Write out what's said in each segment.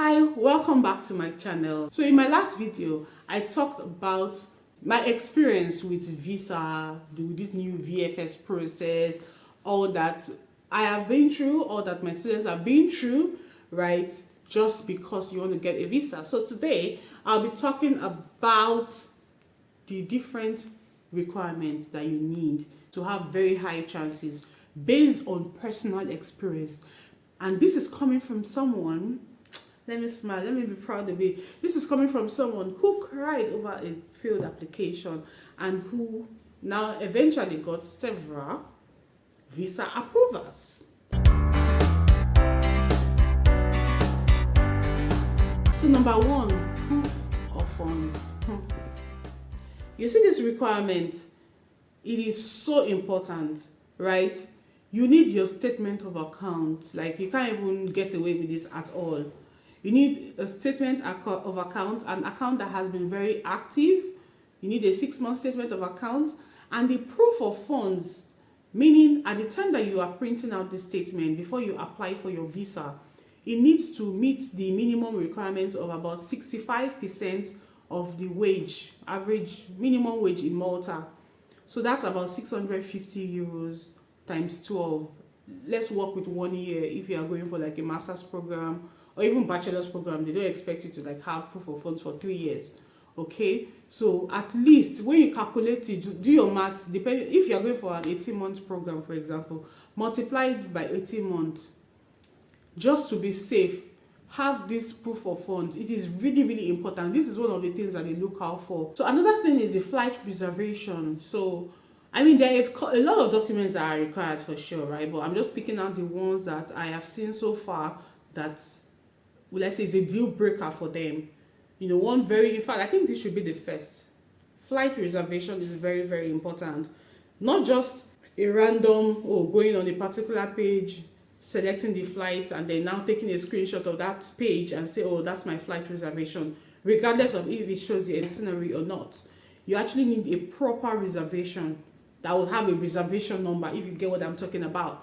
Hi, welcome back to my channel. So in my last video, I talked about my experience with visa, with this new VFS process, all that I have been through, all that my students have been through, right? Just because you want to get a visa. So today, I'll be talking about the different requirements that you need to have very high chances based on personal experience. And this is coming from someone, let me smile, let me be proud of it. This is coming from someone who cried over a failed application and who now eventually got several visa approvals. So number one, proof of funds. You see this requirement, it is so important, right? You need your statement of account. Like, you can't even get away with this at all. You need a statement of account, an account that has been very active. You need a 6-month statement of account and the proof of funds, meaning at the time that you are printing out this statement before you apply for your visa, it needs to meet the minimum requirements of about 65% of the wage, average minimum wage in Malta. So that's about 650 euros times 12. Let's work with 1 year. If you are going for like a master's program or even bachelor's program, they don't expect you to like have proof of funds for 3 years. Okay, so at least when you calculate it, do your maths, depending if you are going for an 18-month program, for example, multiply it by 18 months just to be safe. Have this proof of funds. It is really, really important. This is one of the things that they look out for. So another thing is the flight reservation. So I mean, there are a lot of documents that are required for sure, right? But I'm just picking out the ones that I have seen so far that, well, let's say, is a deal breaker for them. You know, in fact, I think this should be the first. Flight reservation is very, very important. Not just a random, going on a particular page, selecting the flight, and then now taking a screenshot of that page and say, oh, that's my flight reservation, regardless of if it shows the itinerary or not. You actually need a proper reservation that will have a reservation number, if you get what I'm talking about.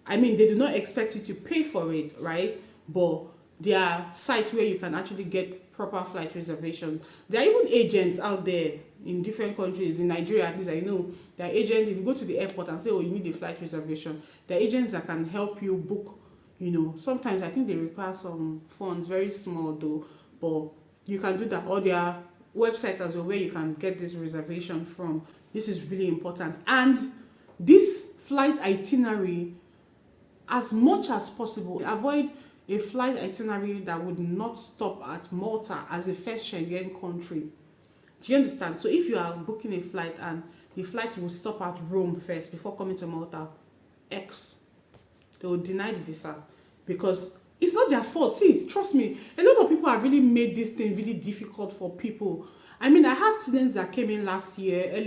I mean, they do not expect you to pay for it, right? But there are sites where you can actually get proper flight reservation. There are even agents out there in different countries. In Nigeria, at least I know, there are agents. If you go to the airport and say, oh, you need a flight reservation, there are agents that can help you book. You know, sometimes I think they require some funds, very small though, but you can do that. Or there are websites as well where you can get this reservation from. This is really important. And this flight itinerary, as much as possible, avoid a flight itinerary that would not stop at Malta as a first Schengen country. Do you understand? So if you are booking a flight and the flight will stop at Rome first before coming to Malta, they will deny the visa because it's not their fault. See, trust me, a lot of people have really made this thing really difficult for people. I mean, I had students that came in mid last year. It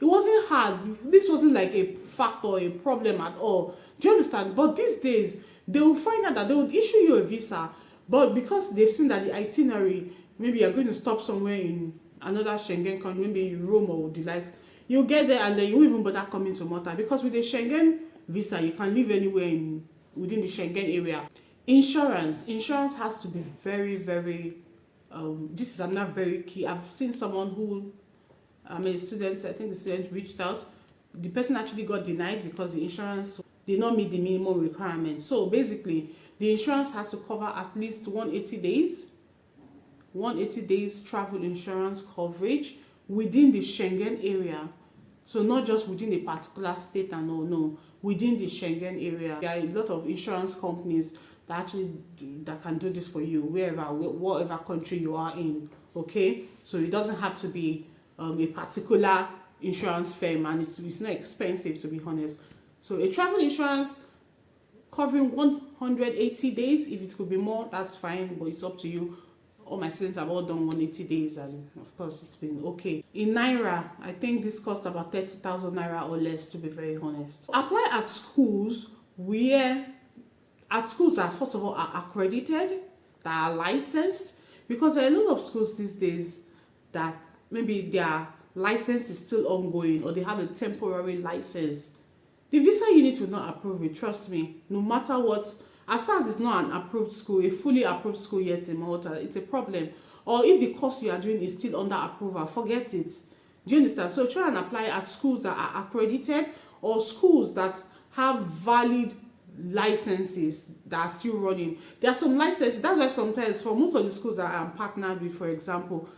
wasn't hard. This wasn't like a factor or a problem at all. Do you understand? But these days, they will find out that they will issue you a visa, but because they've seen that the itinerary, maybe you're going to stop somewhere in another Schengen country, maybe Rome or the likes, you'll get there and then you won't even bother coming to Malta, because with a Schengen visa, you can live anywhere within the Schengen area. Insurance has to be very, very, this is another very key. I've seen someone who, I think the student reached out. The person actually got denied because the insurance did not meet the minimum requirements. So basically, the insurance has to cover at least 180 days travel insurance coverage within the Schengen area. So not just within a particular state and all, no, within the Schengen area. There are a lot of insurance companies that can do this for you, whatever country you are in. Okay, so it doesn't have to be a particular insurance firm, and it's not expensive, to be honest. So a travel insurance covering 180 days, if it could be more, that's fine, but it's up to you. All my students have all done 180 days, and of course it's been okay. In Naira, I think this costs about 30,000 Naira or less, to be very honest. Apply at schools that first of all are accredited, that are licensed, because there are a lot of schools these days that maybe their license is still ongoing or they have a temporary license. The visa unit will not approve it, trust me. No matter what As far as it's not an approved school, a fully approved school yet in Malta, it's a problem. Or if the course you are doing is still under approval, forget it. Do you understand? So try and apply at schools that are accredited or schools that have valid licenses that are still running. There are some licenses. That's why sometimes for most of the schools that I'm partnered with, for example,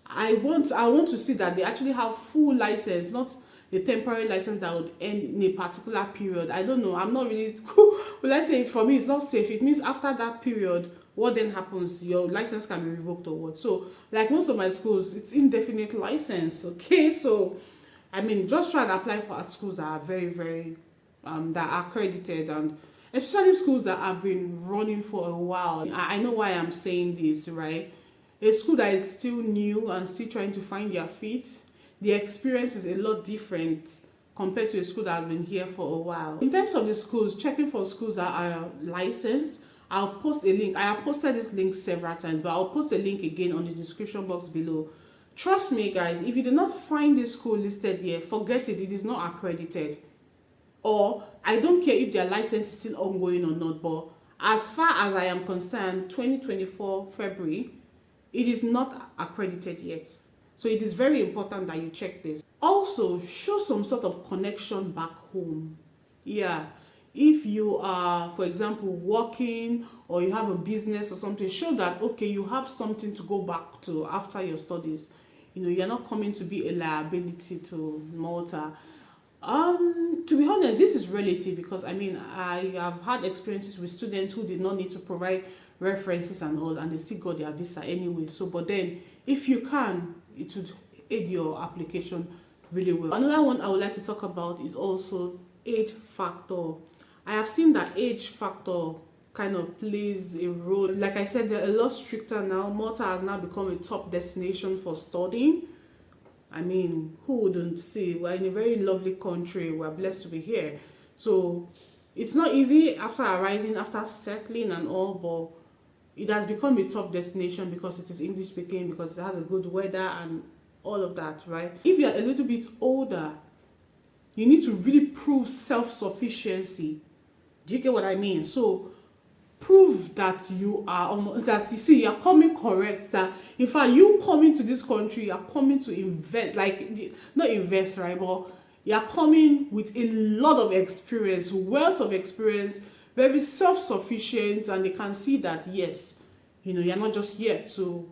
I want to see that they actually have full license, not a temporary license that would end in a particular period. I don't know. I'm not really well, let's say it for me, it's not safe. It means after that period, what then happens? Your license can be revoked or what? So, like most of my schools, it's indefinite license. Okay, so I mean, just try and apply for at schools that are very, very that are accredited, and especially schools that have been running for a while. I know why I'm saying this, right? A school that is still new and still trying to find their feet, the experience is a lot different compared to a school that has been here for a while. In terms of the schools, checking for schools that are licensed, I'll post a link. I have posted this link several times, but I'll post a link again on the description box below. Trust me, guys, if you do not find this school listed here, forget it. It is not accredited. Or I don't care if their license is still ongoing or not, but as far as I am concerned, 2024 February, it is not accredited yet. So it is very important that you check this. Also, show some sort of connection back home. Yeah. If you are, for example, working or you have a business or something, show that, okay, you have something to go back to after your studies. You know, you're not coming to be a liability to Malta. To be honest, this is relative because I mean, I have had experiences with students who did not need to provide references and all, and they still got their visa anyway. So, but then if you can, it would aid your application really well. Another one I would like to talk about is also age factor. I have seen that age factor kind of plays a role. Like I said, they're a lot stricter now. Malta has now become a top destination for studying. I mean, who wouldn't say? We're in a very lovely country. We're blessed to be here. So it's not easy after arriving, after settling and all, but it has become a top destination because it is English speaking, because it has a good weather and all of that, right? If you're a little bit older, you need to really prove self-sufficiency. Do you get what I mean? So prove that you are that you see you're coming correct, that in fact you coming to this country, you're coming to invest, like not invest, right, but you're coming with a lot of experience, wealth of experience, very self-sufficient, and they can see that yes, you know, you're not just here to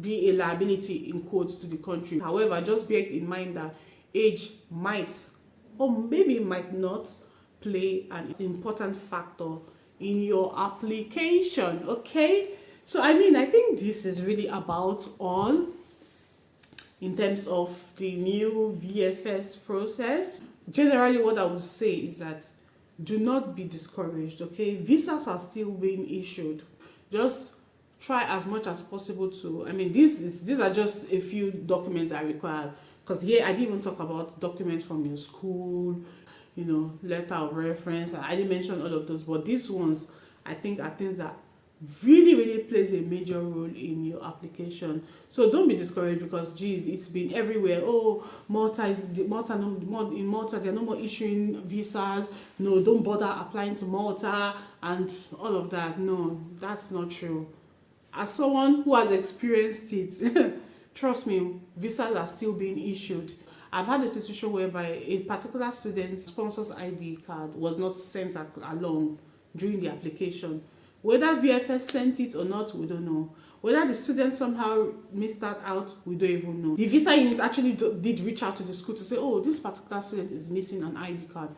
be a liability in quotes to the country. However, just bear in mind that age might or maybe might not play an important factor in your application. Okay, so I mean, I think this is really about all in terms of the new VFS process. Generally, what I would say is that do not be discouraged. Okay, visas are still being issued. Just try as much as possible to, I mean, these are just a few documents I require, because here I didn't even talk about documents from your school, you know, letter of reference. I didn't mention all of those, but these ones I think are things that really plays a major role in your application. So don't be discouraged because geez, it's been everywhere. Oh, in Malta they're no more issuing visas. No, don't bother applying to Malta and all of that. No, that's not true. As someone who has experienced it, trust me, visas are still being issued. I've had a situation whereby a particular student's sponsor's ID card was not sent along during the application. Whether VFS sent it or not, we don't know. Whether the student somehow missed that out, we don't even know. The visa unit actually did reach out to the school to say, oh, this particular student is missing an ID card,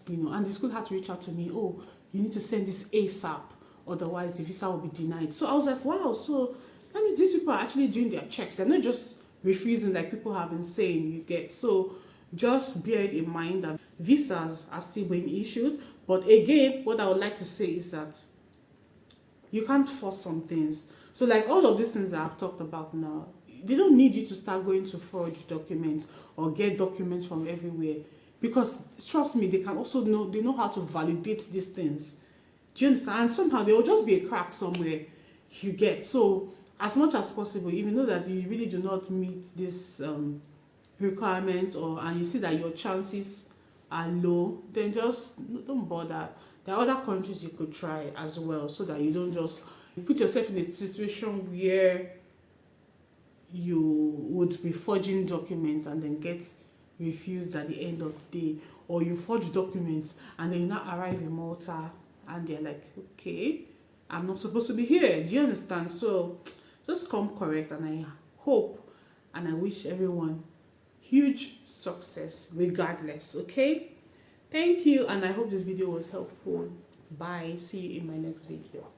you know, and the school had to reach out to me, oh, you need to send this ASAP, otherwise the visa will be denied. So I was like, wow, so that means these people are actually doing their checks. They're not just refusing like people have been saying, you get. So just bear it in mind that visas are still being issued. But again, what I would like to say is that you can't force some things. So like all of these things that I've talked about now, they don't need you to start going to forge documents or get documents from everywhere, because trust me, they can also know how to validate these things. Do you understand? And somehow there will just be a crack somewhere, you get. So as much as possible, if you know that you really do not meet this requirement, and you see that your chances are low, then just don't bother. There are other countries you could try as well, so that you don't just put yourself in a situation where you would be forging documents and then get refused at the end of the day, or you forge documents and then you now arrive in Malta and they're like, okay, I'm not supposed to be here. Do you understand? So just come correct, and I hope and I wish everyone huge success regardless. Okay, thank you, and I hope this video was helpful. Bye. See you in my next video.